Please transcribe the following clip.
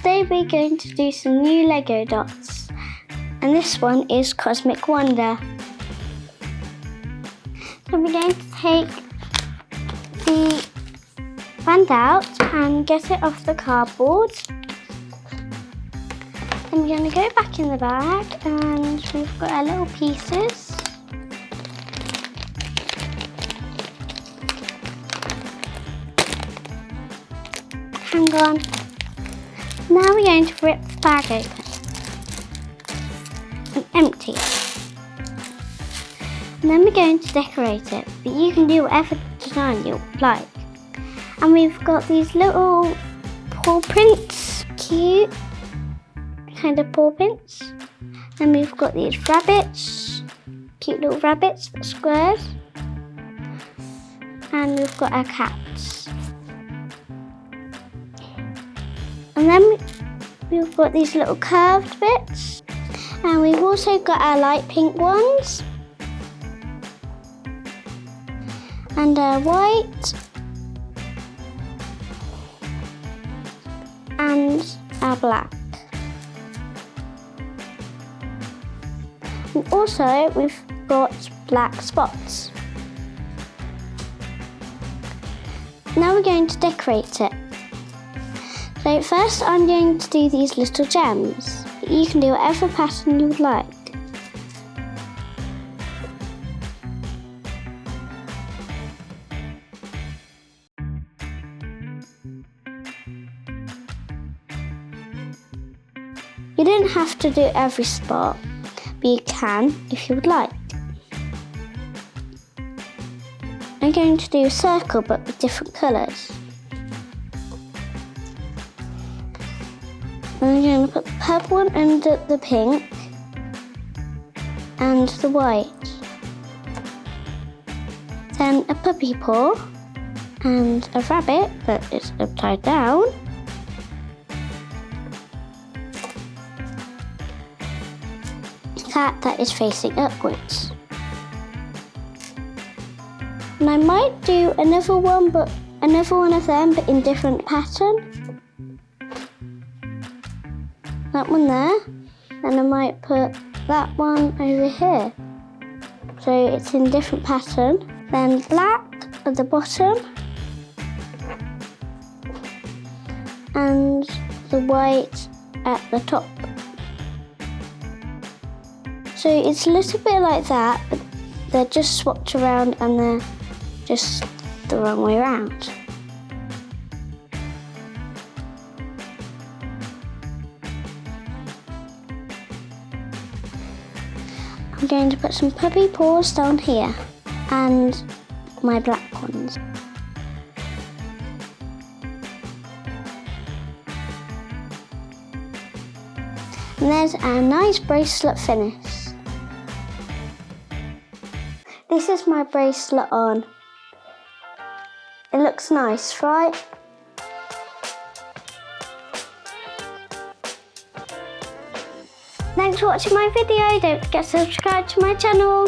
today we're going to do some new Lego dots. And this one is Cosmic Wonder. So we're going to take the band out and get it off the cardboard. Then we're going to go back in the bag and we've got our little pieces. Hang on. Now we're going to rip the bag open and empty it. And then we're going to decorate it, but you can do whatever design you like. And we've got these little paw prints, cute kind of paw prints. And we've got these rabbits, cute little rabbits, squares. And we've got our cats. And then we've got these little curved bits. And we've also got our light pink ones. And our white. And our black. And also we've got black spots. Now we're going to decorate it. So first I'm going to do these little gems. You can do whatever pattern you would like. You don't have to do every spot, but you can if you would like. I'm going to do a circle but with different colours. I'm going to put the purple one under the pink and the white. Then a puppy paw and a rabbit that is upside down. A cat that is facing upwards. And I might do another one of them but in different pattern. That one there, and I might put that one over here. So it's in different pattern. Then black at the bottom, and the white at the top. So it's a little bit like that, but they're just swapped around and they're just the wrong way around. I'm going to put some puppy paws down here and my black ones. And there's our nice bracelet finish. This is my bracelet on. It looks nice, right? Thanks for watching my video. Don't forget to subscribe to my channel.